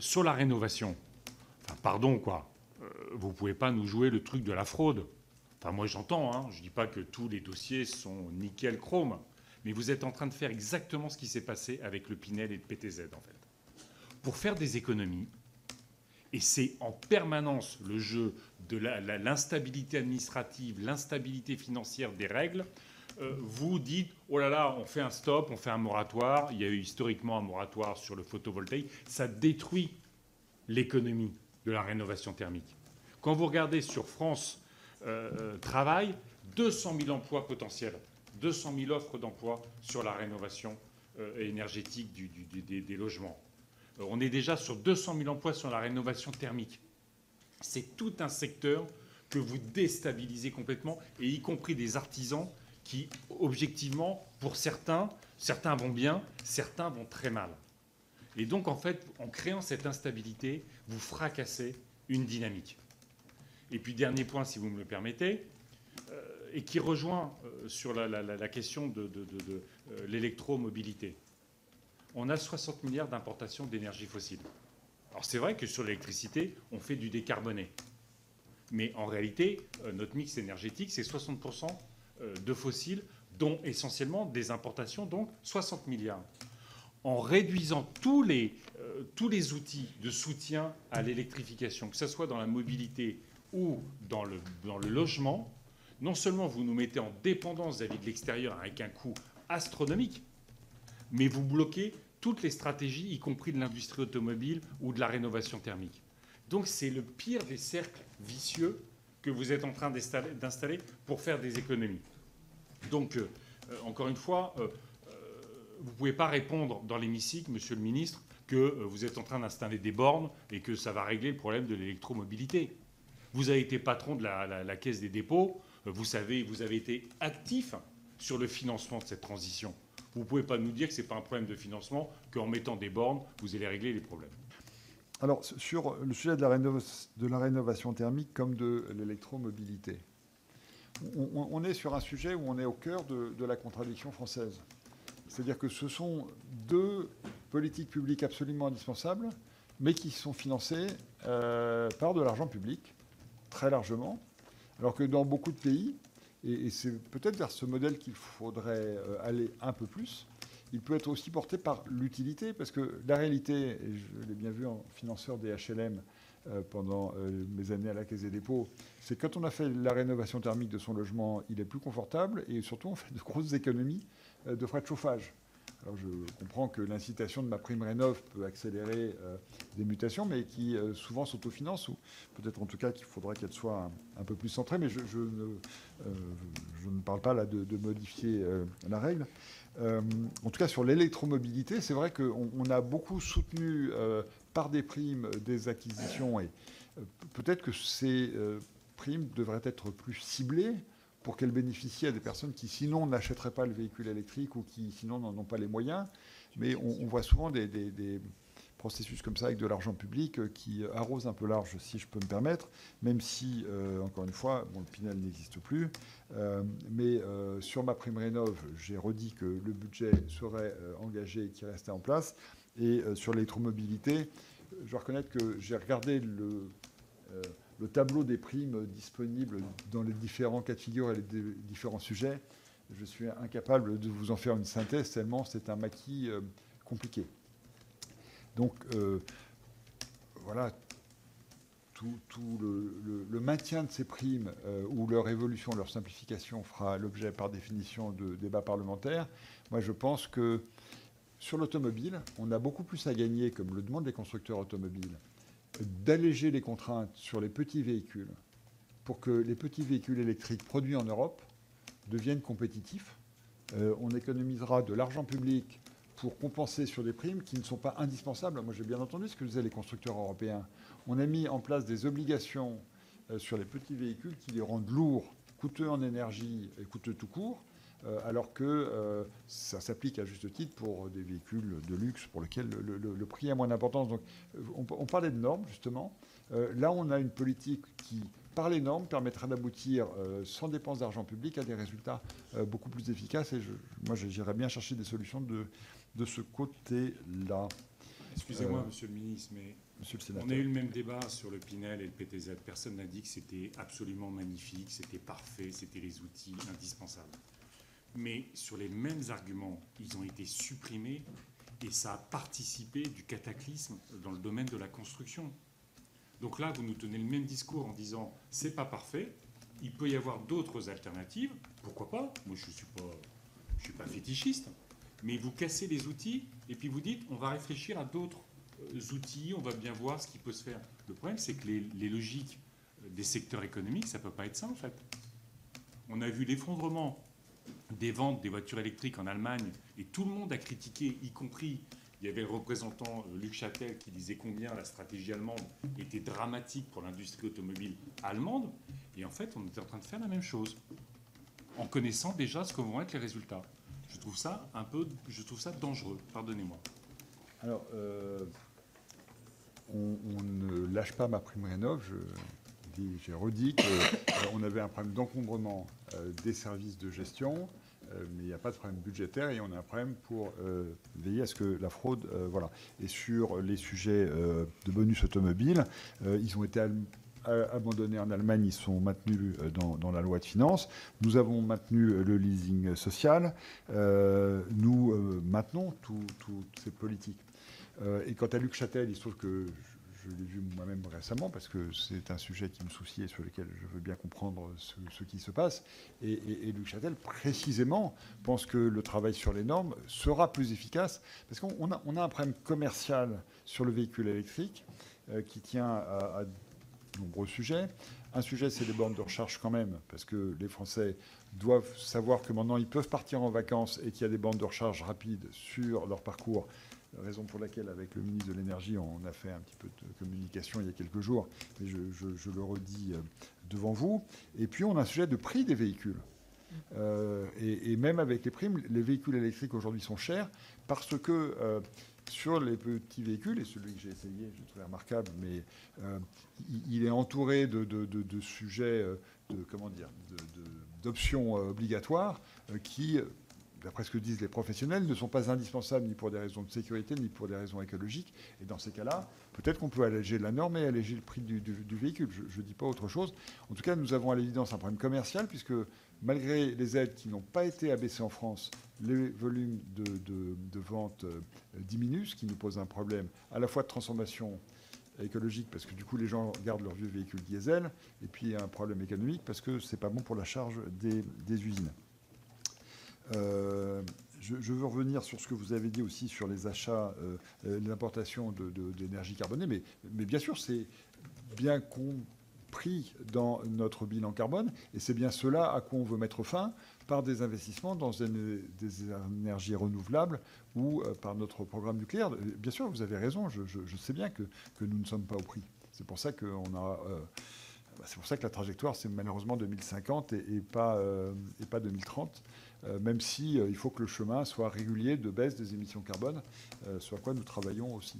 Sur la rénovation, enfin, pardon, quoi, vous ne pouvez pas nous jouer le truc de la fraude. Enfin, moi, j'entends, hein, je ne dis pas que tous les dossiers sont nickel chrome, mais vous êtes en train de faire exactement ce qui s'est passé avec le Pinel et le PTZ, en fait. Pour faire des économies, et c'est en permanence le jeu de l'instabilité administrative, l'instabilité financière des règles, vous dites, oh là là, on fait un stop, on fait un moratoire. Il y a eu historiquement un moratoire sur le photovoltaïque. Ça détruit l'économie de la rénovation thermique. Quand vous regardez sur France Travail, 200 000 emplois potentiels, 200 000 offres d'emploi sur la rénovation énergétique des logements. On est déjà sur 200 000 emplois sur la rénovation thermique. C'est tout un secteur que vous déstabilisez complètement, et y compris des artisans qui, objectivement, pour certains vont bien, certains vont très mal. Et donc, en fait, en créant cette instabilité, vous fracassez une dynamique. Et puis, dernier point, si vous me le permettez, et qui rejoint sur la question de l'électromobilité. On a 60 milliards d'importations d'énergie fossile. Alors, c'est vrai que sur l'électricité, on fait du décarboné. Mais en réalité, notre mix énergétique, c'est 60% de fossiles, dont essentiellement des importations, donc 60 milliards. En réduisant tous les outils de soutien à l'électrification, que ce soit dans la mobilité ou dans le logement, non seulement vous nous mettez en dépendance vis-à-vis de l'extérieur avec un coût astronomique, mais vous bloquez toutes les stratégies, y compris de l'industrie automobile ou de la rénovation thermique. Donc c'est le pire des cercles vicieux que vous êtes en train d'installer pour faire des économies. Donc, encore une fois, vous ne pouvez pas répondre dans l'hémicycle, Monsieur le Ministre, que vous êtes en train d'installer des bornes et que ça va régler le problème de l'électromobilité. Vous avez été patron de la Caisse des dépôts, vous savez, vous avez été actif sur le financement de cette transition. Vous ne pouvez pas nous dire que ce n'est pas un problème de financement, qu'en mettant des bornes, vous allez régler les problèmes. Alors, sur le sujet de la rénovation thermique comme de l'électromobilité, on est sur un sujet où on est au cœur de la contradiction française. C'est-à-dire que ce sont deux politiques publiques absolument indispensables, mais qui sont financées par de l'argent public, très largement, alors que dans beaucoup de pays, et c'est peut-être vers ce modèle qu'il faudrait aller un peu plus, il peut être aussi porté par l'utilité, parce que la réalité, et je l'ai bien vu en financeur des HLM pendant mes années à la Caisse des dépôts, c'est que quand on a fait la rénovation thermique de son logement, il est plus confortable, et surtout on fait de grosses économies de frais de chauffage. Alors je comprends que l'incitation de ma prime rénov peut accélérer des mutations, mais qui souvent s'autofinancent, ou peut-être en tout cas qu'il faudrait qu'elle soit un peu plus centrée, mais je ne parle pas là de modifier la règle. En tout cas, sur l'électromobilité, c'est vrai qu'on a beaucoup soutenu par des primes des acquisitions, et peut-être que ces primes devraient être plus ciblées pour qu'elles bénéficient à des personnes qui sinon n'achèteraient pas le véhicule électrique ou qui sinon n'en ont pas les moyens. Mais on voit souvent des processus comme ça avec de l'argent public qui arrosent un peu large, si je peux me permettre, même si, encore une fois, bon, le Pinel n'existe plus. Mais sur ma prime rénov, j'ai redit que le budget serait engagé et qu'il restait en place. Et sur l'électromobilité, je dois reconnaître que j'ai regardé le tableau des primes disponibles dans les différents cas de figure et les différents sujets. Je suis incapable de vous en faire une synthèse tellement c'est un maquis compliqué. Donc, voilà, tout le maintien de ces primes ou leur évolution, leur simplification fera l'objet par définition de débats parlementaires. Moi, je pense que sur l'automobile, on a beaucoup plus à gagner, comme le demandent les constructeurs automobiles, d'alléger les contraintes sur les petits véhicules pour que les petits véhicules électriques produits en Europe deviennent compétitifs. On économisera de l'argent public pour compenser sur des primes qui ne sont pas indispensables. Moi, j'ai bien entendu ce que disaient les constructeurs européens. On a mis en place des obligations sur les petits véhicules qui les rendent lourds, coûteux en énergie et coûteux tout court, alors que ça s'applique à juste titre pour des véhicules de luxe pour lesquels le prix a moins d'importance. Donc, on parlait de normes, justement. Là, on a une politique qui, par les normes, permettra d'aboutir, sans dépense d'argent public, à des résultats beaucoup plus efficaces. Et moi, j'irais bien chercher des solutions de ce côté-là. Excusez-moi, Monsieur le ministre, mais Monsieur le sénateur. on a eu le même débat sur le Pinel et le PTZ. Personne n'a dit que c'était absolument magnifique, c'était parfait, c'était les outils indispensables. Mais sur les mêmes arguments, ils ont été supprimés et ça a participé du cataclysme dans le domaine de la construction. Donc là, vous nous tenez le même discours en disant « c'est pas parfait, il peut y avoir d'autres alternatives, pourquoi pas ?» Moi, je suis pas fétichiste, mais vous cassez les outils et puis vous dites « on va réfléchir à d'autres outils, on va bien voir ce qui peut se faire ». Le problème, c'est que les logiques des secteurs économiques, ça peut pas être ça, en fait. On a vu l'effondrement des ventes des voitures électriques en Allemagne et tout le monde a critiqué, y compris, il y avait le représentant Luc Châtel qui disait combien la stratégie allemande était dramatique pour l'industrie automobile allemande. Et en fait, on était en train de faire la même chose, en connaissant déjà ce que vont être les résultats. Je trouve ça dangereux, pardonnez-moi. Alors, on ne lâche pas MaPrimeRénov'. J'ai redit qu'on avait un problème d'encombrement des services de gestion, mais il n'y a pas de problème budgétaire et on a un problème pour veiller à ce que la fraude... voilà. Et sur les sujets de bonus automobile, ils ont été abandonnés en Allemagne, ils sont maintenus dans la loi de finances. Nous avons maintenu le leasing social. Nous maintenons toutes ces politiques. Et quant à Luc Châtel, il se trouve que je l'ai vu moi-même récemment parce que c'est un sujet qui me soucie et sur lequel je veux bien comprendre ce qui se passe. Et Luc Châtel, précisément, pense que le travail sur les normes sera plus efficace parce qu'on a un problème commercial sur le véhicule électrique qui tient à de nombreux sujets. Un sujet, c'est les bornes de recharge quand même, parce que les Français doivent savoir que maintenant, ils peuvent partir en vacances et qu'il y a des bornes de recharge rapides sur leur parcours. Raison pour laquelle, avec le ministre de l'Énergie, on a fait un petit peu de communication il y a quelques jours, mais je le redis devant vous. Et puis, on a un sujet de prix des véhicules. Et même avec les primes, les véhicules électriques aujourd'hui sont chers parce que sur les petits véhicules, et celui que j'ai essayé, je trouvais remarquable, mais il est entouré de sujets, d'options obligatoires qui... d'après ce que disent les professionnels, ne sont pas indispensables ni pour des raisons de sécurité, ni pour des raisons écologiques. Et dans ces cas-là, peut-être qu'on peut alléger la norme et alléger le prix du véhicule. Je ne dis pas autre chose. En tout cas, nous avons à l'évidence un problème commercial, puisque malgré les aides qui n'ont pas été abaissées en France, les volumes de vente diminuent, ce qui nous pose un problème à la fois de transformation écologique, parce que du coup, les gens gardent leurs vieux véhicules diesel, et puis un problème économique, parce que ce n'est pas bon pour la charge des usines. Je veux revenir sur ce que vous avez dit aussi sur les achats, l'importation d'énergie carbonée, mais bien sûr, c'est bien compris dans notre bilan carbone, et c'est bien cela à quoi on veut mettre fin par des investissements dans des énergies renouvelables ou par notre programme nucléaire. Bien sûr, vous avez raison, je sais bien que nous ne sommes pas au prix. C'est pour ça qu'on a... c'est pour ça que la trajectoire, c'est malheureusement 2050 et pas 2030. Même si il faut que le chemin soit régulier de baisse des émissions carbone, sur quoi nous travaillons aussi.